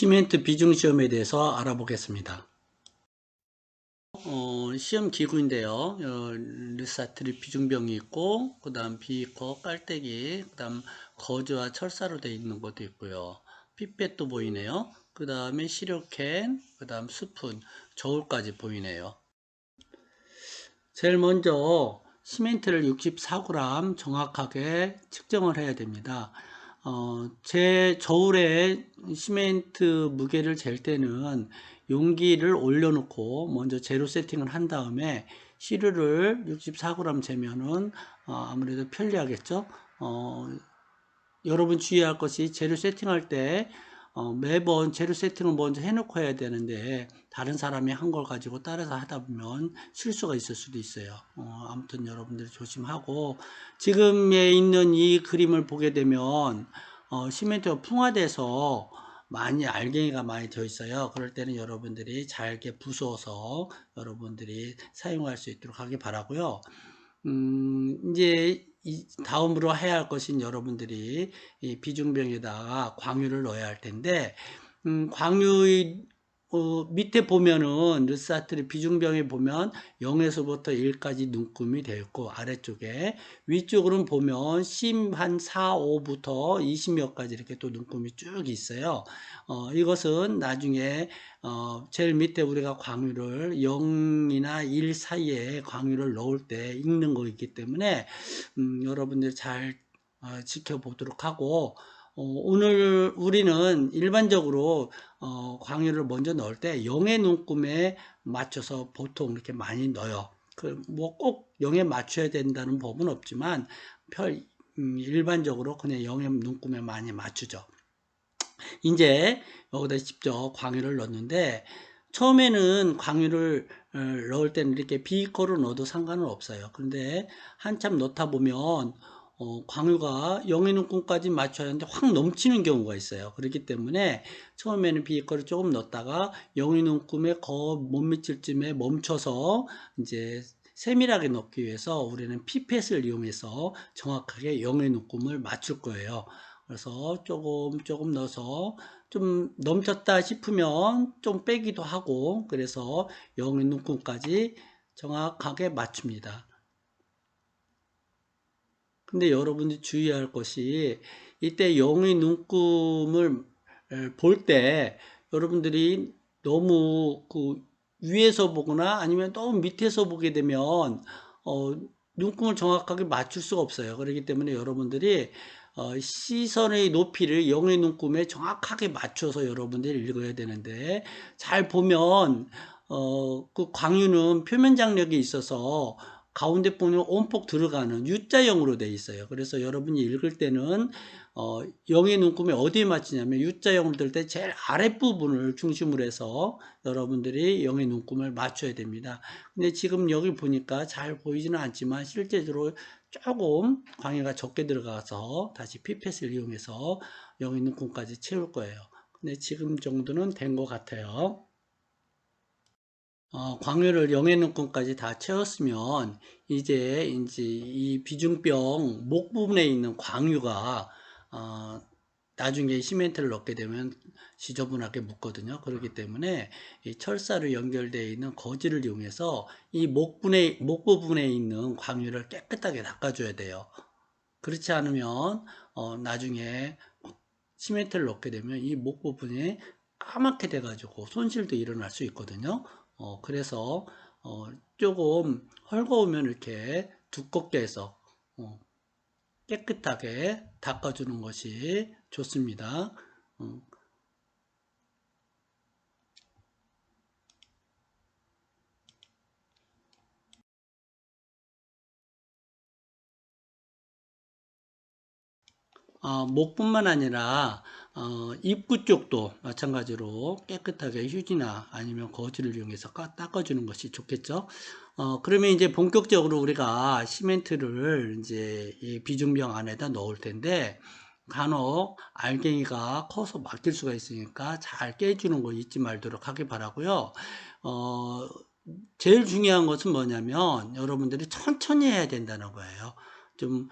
시멘트 비중 시험에 대해서 알아보겠습니다. 시험 기구인데요. 르사트리 비중병이 있고, 그 다음 비커, 깔때기, 그 다음 거즈와 철사로 되어 있는 것도 있고요. 피펫도 보이네요. 그 다음에 시료캔, 그 다음 스푼, 저울까지 보이네요. 제일 먼저 시멘트를 64g 정확하게 측정을 해야 됩니다. 제 저울에 시멘트 무게를 잴 때는 용기를 올려놓고 먼저 제로 세팅을 한 다음에 시루를 64g 재면은 아무래도 편리하겠죠. 여러분 주의할 것이 재료 세팅할 때 매번 재료 세팅을 먼저 해놓고 해야 되는데 다른 사람이 한 걸 가지고 따라서 하다 보면 실수가 있을 수도 있어요. 아무튼 여러분들이 조심하고 지금에 있는 이 그림을 보게 되면 시멘트가 풍화돼서 많이 알갱이가 많이 되어 있어요. 그럴 때는 여러분들이 잘게 부수어서 여러분들이 사용할 수 있도록 하기 바라고요. 이제 다음으로 해야 할 것인 여러분들이 이 비중병에다가 광유를 넣어야 할 텐데, 광유의 밑에 보면은 르사트리 비중병에 보면 0에서부터 1까지 눈금이 되어 있고 아래쪽에 위쪽으로는 보면 심 한 4, 5부터 20몇 가지 이렇게 또 눈금이 쭉 있어요. 이것은 나중에 제일 밑에 우리가 광유를 0이나 1 사이에 광유를 넣을 때 읽는 거이기 때문에 여러분들 잘 지켜보도록 하고 오늘 우리는 일반적으로 광유를 먼저 넣을 때 0의 눈금에 맞춰서 보통 이렇게 많이 넣어요. 뭐 꼭 0에 맞춰야 된다는 법은 없지만 일반적으로 그냥 0의 눈금에 많이 맞추죠. 이제 여기다 직접 광유를 넣는데 처음에는 광유를 넣을 때는 이렇게 비거로 넣어도 상관은 없어요. 그런데 한참 넣다 보면 광유가 0의 눈금까지 맞춰야 하는데 확 넘치는 경우가 있어요. 그렇기 때문에 처음에는 비거를 조금 넣었다가 0의 눈금에 못 미칠 쯤에 멈춰서 이제 세밀하게 넣기 위해서 우리는 피펫을 이용해서 정확하게 0의 눈금을 맞출 거예요. 그래서 조금 넣어서 좀 넘쳤다 싶으면 좀 빼기도 하고 그래서 0의 눈금까지 정확하게 맞춥니다. 근데 여러분들이 주의할 것이 이때 0의 눈금을 볼 때 여러분들이 너무 그 위에서 보거나 아니면 너무 밑에서 보게 되면 눈금을 정확하게 맞출 수가 없어요. 그렇기 때문에 여러분들이 시선의 높이를 0의 눈금에 정확하게 맞춰서 여러분들이 읽어야 되는데 잘 보면 그 광유는 표면 장력이 있어서 가운데 부분이 온폭 들어가는 U자형으로 되어 있어요. 그래서 여러분이 읽을 때는 0의 눈금에 어디에 맞추냐면 U자형으로 될 때 제일 아랫부분을 중심으로 해서 여러분들이 0의 눈금을 맞춰야 됩니다. 근데 지금 여기 보니까 잘 보이지는 않지만 실제로 조금 광유가 적게 들어가서 다시 피펫을 이용해서 0의 눈금까지 채울 거예요. 근데 지금 정도는 된 것 같아요. 광유를 0의 눈금까지 다 채웠으면 이제 이 비중병 목 부분에 있는 광유가 나중에 시멘트를 넣게 되면 지저분하게 묻거든요. 그렇기 때문에 이 철사로 연결되어 있는 거즈를 이용해서 이 목 부분에 있는 광유를 깨끗하게 닦아줘야 돼요. 그렇지 않으면 나중에 시멘트를 넣게 되면 이 목 부분이 까맣게 돼가지고 손실도 일어날 수 있거든요. 그래서 조금 헐거우면 이렇게 두껍게 해서 깨끗하게 닦아주는 것이 좋습니다. 목뿐만 아니라 입구 쪽도 마찬가지로 깨끗하게 휴지나 아니면 거즈를 이용해서 닦아주는 것이 좋겠죠. 그러면 이제 본격적으로 우리가 시멘트를 이제 이 비중병 안에다 넣을 텐데 간혹 알갱이가 커서 막힐 수가 있으니까 잘 깨주는 거 잊지 말도록 하기 바라고요. 제일 중요한 것은 뭐냐면 여러분들이 천천히 해야 된다는 거예요. 좀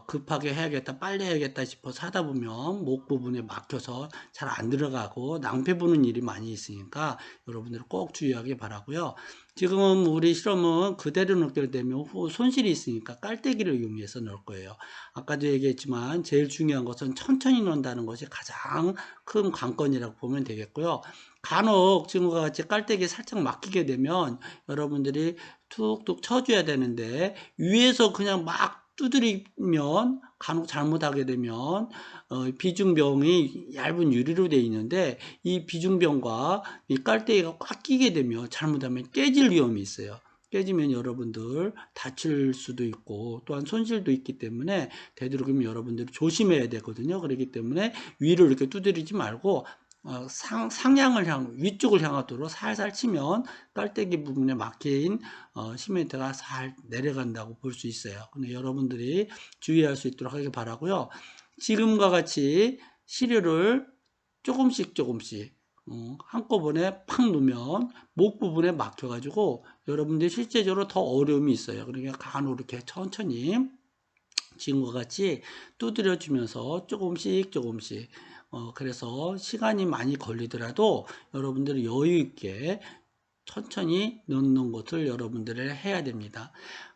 급하게 해야겠다, 빨리 해야겠다 싶어서 하다 보면 목 부분에 막혀서 잘 안 들어가고 낭패 보는 일이 많이 있으니까 여러분들 꼭 주의하기 바라고요. 지금 우리 실험은 그대로 넣게 되면 손실이 있으니까 깔때기를 이용해서 넣을 거예요. 아까도 얘기했지만 제일 중요한 것은 천천히 넣는다는 것이 가장 큰 관건이라고 보면 되겠고요. 간혹 지금과 같이 깔때기 살짝 막히게 되면 여러분들이 툭툭 쳐줘야 되는데 위에서 그냥 막 두드리면 간혹 잘못하게 되면 비중병이 얇은 유리로 되어 있는데 이 비중병과 이 깔때기가 꽉 끼게 되면 잘못하면 깨질 위험이 있어요. 깨지면 여러분들 다칠 수도 있고 또한 손실도 있기 때문에 되도록이면 여러분들이 조심해야 되거든요. 그렇기 때문에 위로 이렇게 두드리지 말고 상향을 위쪽을 향하도록 살살 치면 깔때기 부분에 막힌 시멘트가 잘 내려간다고 볼 수 있어요. 근데 여러분들이 주의할 수 있도록 하길 바라고요. 지금과 같이 시료를 조금씩 한꺼번에 팍 놓으면 목 부분에 막혀가지고 여러분들이 실제적으로 더 어려움이 있어요. 그러니까 간혹 이렇게 천천히 지금과 같이 두드려 주면서 조금씩 그래서 시간이 많이 걸리더라도 여러분들이 여유 있게 천천히 넣는 것을 여러분들이 해야 됩니다.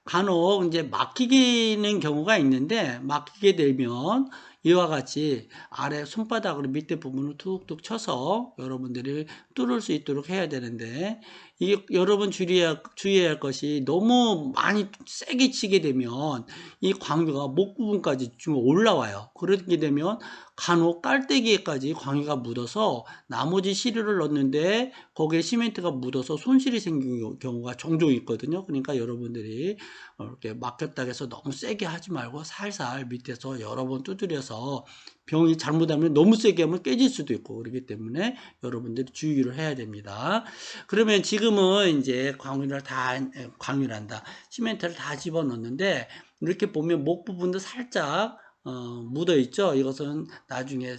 간혹 이제 막히는 경우가 있는데 막히게 되면 이와 같이 아래 손바닥으로 밑에 부분을 툭툭 쳐서 여러분들이 뚫을 수 있도록 해야 되는데 이게 여러분 주의해야 할 것이 너무 많이 세게 치게 되면 이 광유가 목 부분까지 좀 올라와요. 그렇게 되면 간혹 깔때기에까지 광유가 묻어서 나머지 시료를 넣는데 거기에 시멘트가 묻어서 손실이 생기는 경우가 종종 있거든요. 그러니까 여러분들이 이렇게 막혔다 해서 너무 세게 하지 말고 살살 밑에서 여러 번 두드려서 병이 잘못하면 너무 세게 하면 깨질 수도 있고 그렇기 때문에 여러분들이 주의를 해야 됩니다. 그러면 지금은 이제 광유란다. 시멘트를 다 집어넣는데 이렇게 보면 목 부분도 살짝 묻어 있죠. 이것은 나중에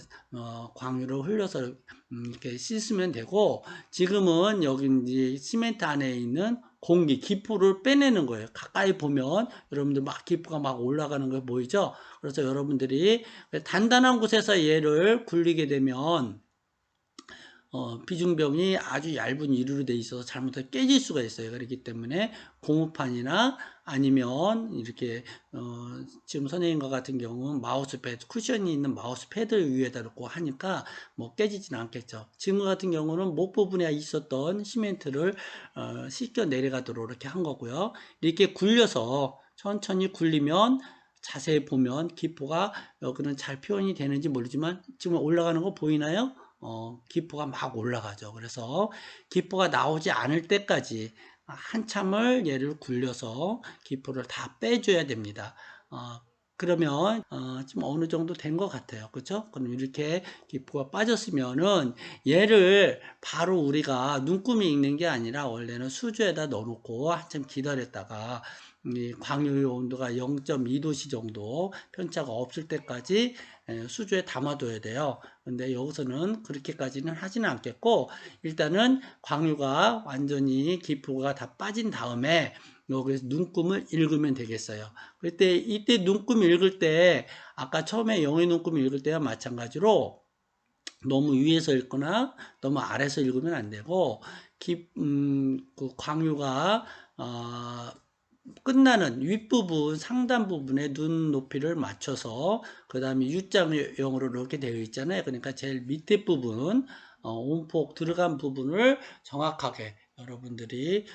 광유를 흘려서 이렇게 씻으면 되고 지금은 여기 이제 시멘트 안에 있는 공기, 기포를 빼내는 거예요. 가까이 보면 여러분들 막 기포가 막 올라가는 거 보이죠? 그래서 여러분들이 단단한 곳에서 얘를 굴리게 되면 비중병이 아주 얇은 유리로 되어 있어서 잘못해서 깨질 수가 있어요. 그렇기 때문에 고무판이나 아니면 이렇게 지금 선생님과 같은 경우는 마우스 패드, 쿠션이 있는 마우스 패드 위에다 놓고 하니까 뭐 깨지진 않겠죠. 지금 같은 경우는 목 부분에 있었던 시멘트를 씻겨 내려가도록 이렇게 한 거고요. 이렇게 굴려서 천천히 굴리면 자세히 보면 기포가 여기는 잘 표현이 되는지 모르지만 지금 올라가는 거 보이나요? 기포가 막 올라가죠. 그래서 기포가 나오지 않을 때까지 한참을 얘를 굴려서 기포를 다 빼줘야 됩니다. 그러면 지금 어느 정도 된 것 같아요. 그렇죠? 그럼 이렇게 기포가 빠졌으면은 얘를 바로 우리가 눈금이 익는 게 아니라 원래는 수조에다 넣어놓고 한참 기다렸다가 이 광유의 온도가 0.2도씨 정도 편차가 없을 때까지 수조에 담아둬야 돼요. 근데 여기서는 그렇게까지는 하지는 않겠고 일단은 광유가 완전히 기포가 다 빠진 다음에 여기서 눈금을 읽으면 되겠어요. 이때 눈금 읽을 때 아까 처음에 영의 눈금 읽을 때와 마찬가지로 너무 위에서 읽거나 너무 아래서 읽으면 안 되고 그 광유가 끝나는 윗부분 상단 부분에 눈 높이를 맞춰서 그 다음에 U자형으로 이렇게 되어 있잖아요. 그러니까 제일 밑에 부분 온폭 들어간 부분을 정확하게 여러분들이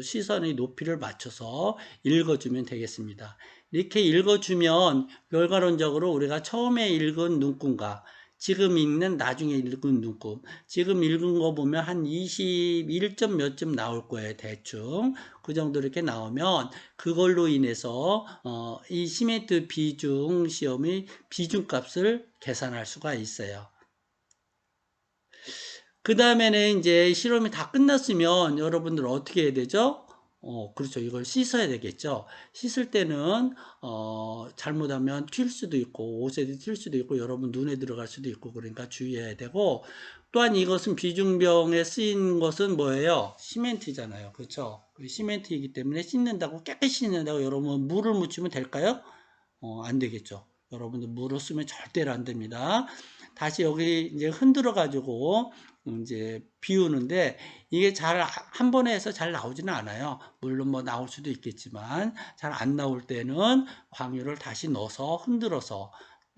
시선의 높이를 맞춰서 읽어주면 되겠습니다. 이렇게 읽어주면 결과론적으로 우리가 처음에 읽은 눈금과 지금 읽는 나중에 읽은 눈금 지금 읽은 거 보면 한 21점 몇 점 나올 거예요. 대충 그 정도 이렇게 나오면 그걸로 인해서 이 시멘트 비중 시험의 비중값을 계산할 수가 있어요. 그 다음에는 이제 실험이 다 끝났으면 여러분들 어떻게 해야 되죠? 그렇죠. 이걸 씻어야 되겠죠. 씻을 때는, 잘못하면 튈 수도 있고, 옷에 튈 수도 있고, 여러분 눈에 들어갈 수도 있고, 그러니까 주의해야 되고, 또한 이것은 비중병에 쓰인 것은 뭐예요? 시멘트잖아요. 그렇죠. 시멘트이기 때문에 씻는다고, 깨끗이 씻는다고 여러분 물을 묻히면 될까요? 안 되겠죠. 여러분들 물을 쓰면 절대로 안 됩니다. 다시 여기 이제 흔들어 가지고 이제 비우는데 이게 잘 한 번에 해서 잘 나오지는 않아요. 물론 뭐 나올 수도 있겠지만 잘 안 나올 때는 광유를 다시 넣어서 흔들어서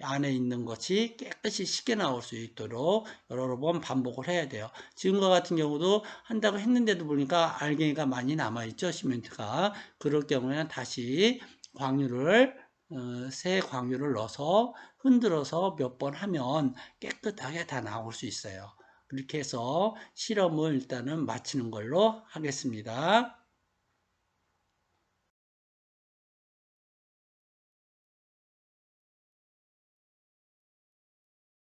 안에 있는 것이 깨끗이 쉽게 나올 수 있도록 여러 번 반복을 해야 돼요. 지금과 같은 경우도 한다고 했는데도 보니까 알갱이가 많이 남아있죠, 시멘트가. 그럴 경우에는 다시 광유를 새 광유를 넣어서 흔들어서 몇 번 하면 깨끗하게 다 나올 수 있어요. 그렇게 해서 실험을 일단은 마치는 걸로 하겠습니다.